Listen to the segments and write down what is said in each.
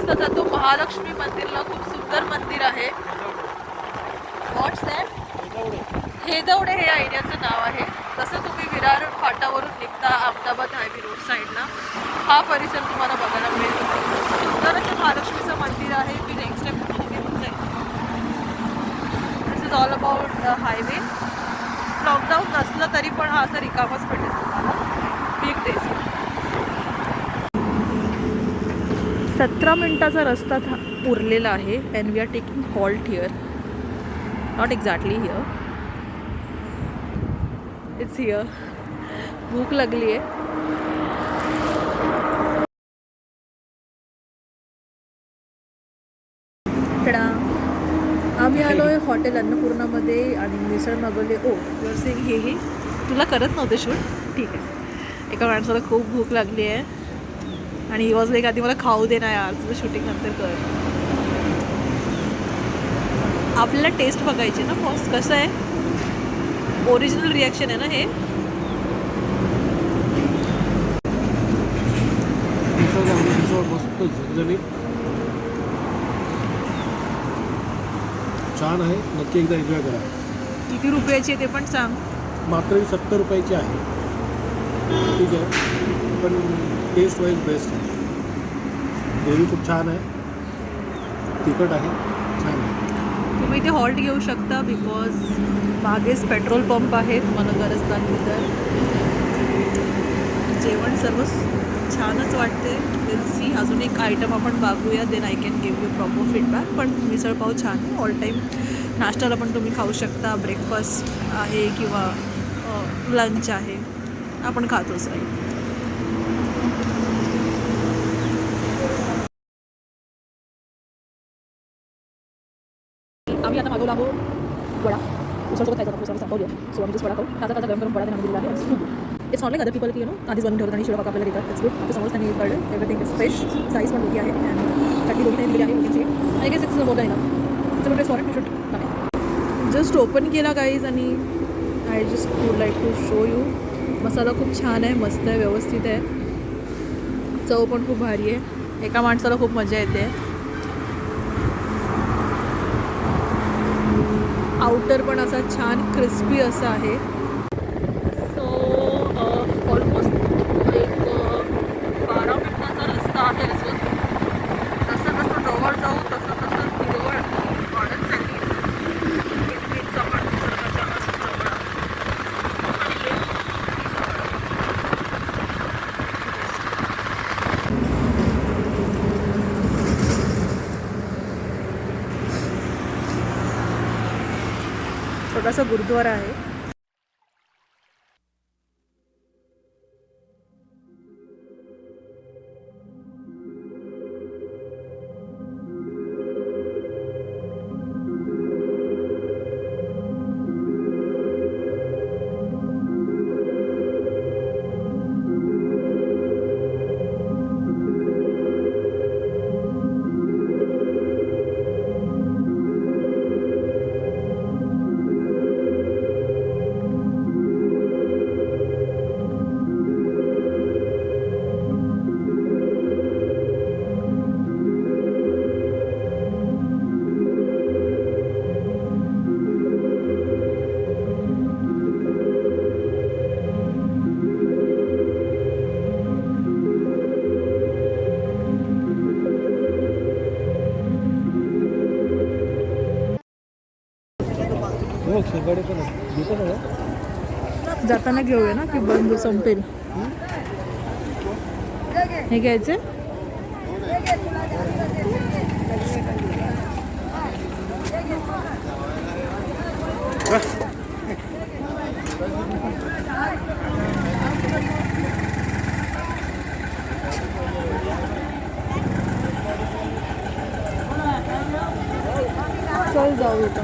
रस्ता जातो महालक्ष्मी मंदिरला. खूप सुंदर मंदिर आहे. व्हॉट्स दॅट? हेदवडे हे एरियाचं नाव आहे. तसं तुम्ही विरार फाटावरून निघता अहमदाबाद हायवे रोड साईडला हा परिसर तुम्हाला बघायला मिळेल. सुंदर असं महालक्ष्मीचं मंदिर आहे. मी नेक्स्ट टाइम तुम्ही घेऊन जाईल. This is all about the highway. Lockdown नसलं तरी पण हा असा रिकामच भेटेल तुम्हाला बिग डेज. 17 मिनिटाचा रस्ता उरलेला आहे. And we are taking halt here. Not exactly here, it's here. भूक लागली आहे. आम्ही आलो आहे हॉटेल अन्नपूर्णामध्ये आणि मिसळ मागवले. ओ युअर सेइंग हे तुला करत नव्हते शूट. ठीक आहे. एका माणसाला खूप भूक लागली आहे आणि ही वॉज लाईक आधी मला खाऊ दे ना यार, तुझं शूटिंग नंतर कर. आपल्याला टेस्ट बघायची ना फर्स्ट. कसं आहे, ओरिजिनल रिॲक्शन आहे ना हे. मस्त झणझणीत छान आहे. नक्की एकदा एन्जॉय करा. किती रुपयाची आहे ते पण सांग. मात्र 70 रुपयाची आहे. ठीक आहे, पण टेस्ट वाईज बेस्ट आहे. ग्रेव्ही खूप छान आहे, तिखट आहे, छान आहे. तुम्ही इथे हॉल्ट घेऊ शकता बिकॉज मागेच पेट्रोल पंप आहे. तुम्हाला गरज लागली तर. जेवण सर्व छानच वाटते. Will see. अजून एक आयटम आपण बघूया, then I can give you proper feedback. पण मिसळपाव छान आहे. ऑल टाईम नाश्त्याला पण तुम्ही खाऊ शकता. ब्रेकफास्ट आहे किंवा लंच आहे, आपण खातोच राहील. आम्ही आता मागवला आहोत वडा. उसळसोबत खायचा होता, उसळ संपवली आहे. सो आम्ही जस्ट वडा खाऊ. ताजा गरम गरम वडा त्यांनी दिलेला आहे. खूप it's not like other people की आधीच बनवून ठेवतात आणि शिळा पाक आपल्याला देतात. It's good. आता समोर त्यांनी कळलं एव्हरीथिंग इज फ्रेश. साईज पण मोठी आहे अँड चटणी दोन्ही दिली आहे. You can see. I guess it's more than enough. It's a good restaurant. You should. Just open केला गाईज आणि I just would like to show you. मसाला खूप छान आहे, मस्त आहे, व्यवस्थित आहे. चव पण खूप भारी आहे. एका माणसाला खूप मजा येते. आउटर पण असा छान क्रिस्पी असा आहे. सो ऑलमोस्ट एक 12 मिनिटाचा रस्ता आहे अजून. जसं जसं जवळ जाऊ तसं तसं हिरवळ वाढत चालली. इतकीच आपण निसर्गाच्या असं जवळ छोटासा गुरुद्वारा आहे. जाताना घेऊया ना की बंद संपेल. हे घ्यायचे. चल जाऊ येतो.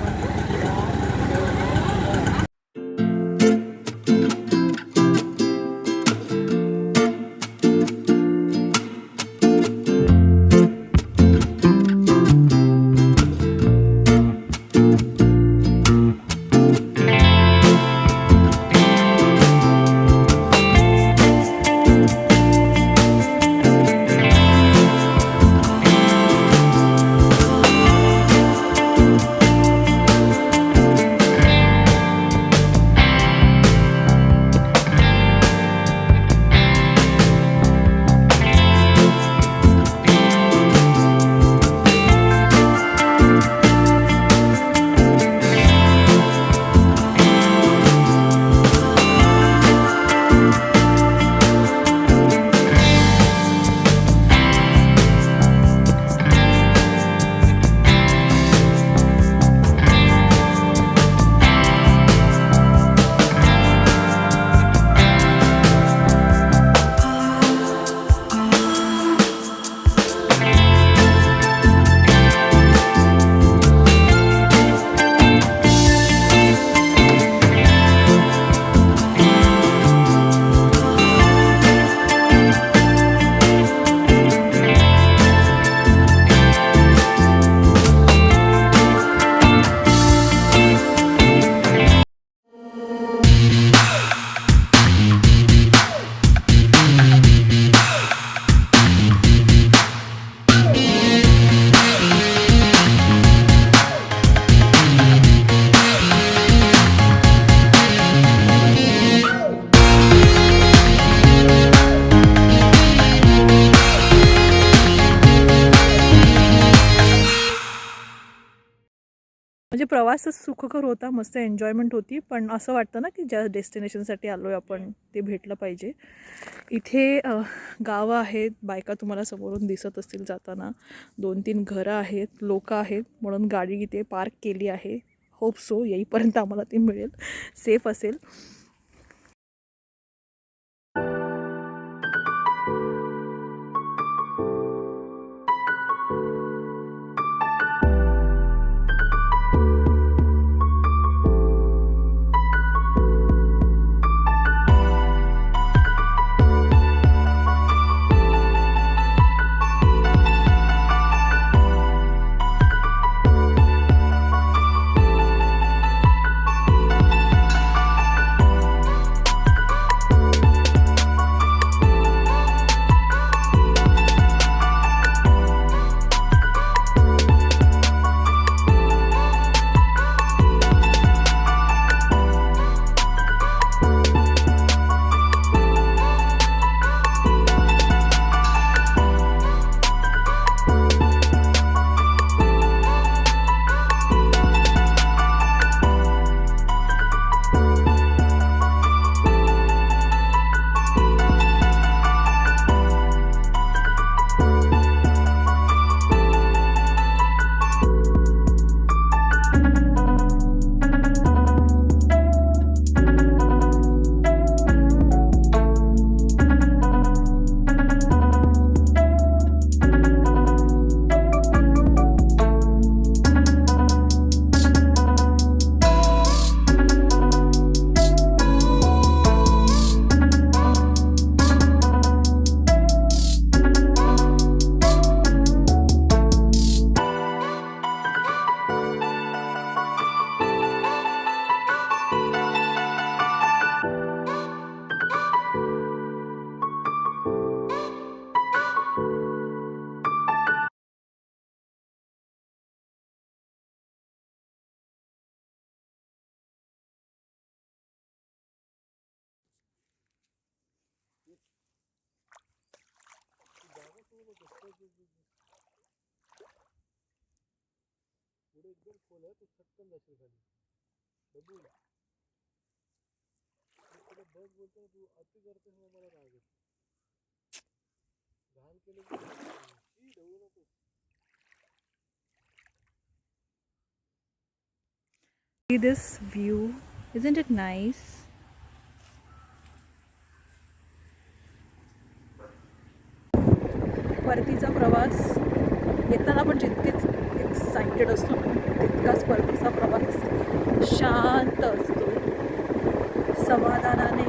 म्हणजे प्रवास सुखकर होता, मस्त एन्जॉयमेंट होती, पण असं वाटतं ना की ज्या डेस्टिनेशनसाठी आलो आहे आपण ते भेटलं पाहिजे. इथे गावं आहेत, बायका तुम्हाला समोरून दिसत असतील जाताना, 2-3 घरं आहेत, लोकं आहेत, म्हणून गाडी इथे पार्क केली आहे. होप सो येईपर्यंत आम्हाला ती मिळेल, सेफ असेल. पुढे एकदम खोल आहे, तू चटकन जाशील खाली. बघू तुला बस बोलतो ना, तू अति करतेस ना, मला राग येतो. घाण केलं की ढवू नको. See this view, isn't it nice? परतीचा प्रवास येताना पण जितकेच एक्साइटेड असतो तितकाच परतीचा प्रवास शांत असतो, समाधानाने